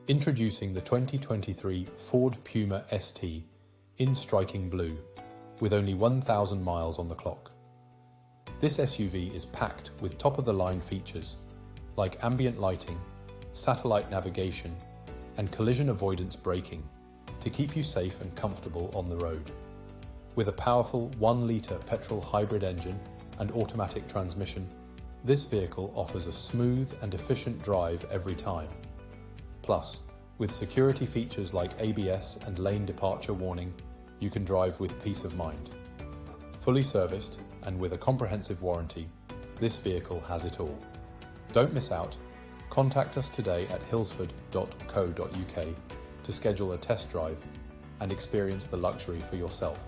Introducing the 2023 Ford Puma ST in striking blue, with only 1,000 miles on the clock. This SUV is packed with top-of-the-line features like ambient lighting, satellite navigation, and collision avoidance braking to keep you safe and comfortable on the road. With a powerful 1-litre petrol hybrid engine and automatic transmission, this vehicle offers a smooth and efficient drive every time. Plus, with security features like ABS and lane departure warning, you can drive with peace of mind. Fully serviced and with a comprehensive warranty, this vehicle has it all. Don't miss out. Contact us today at hillsford.co.uk to schedule a test drive and experience the luxury for yourself.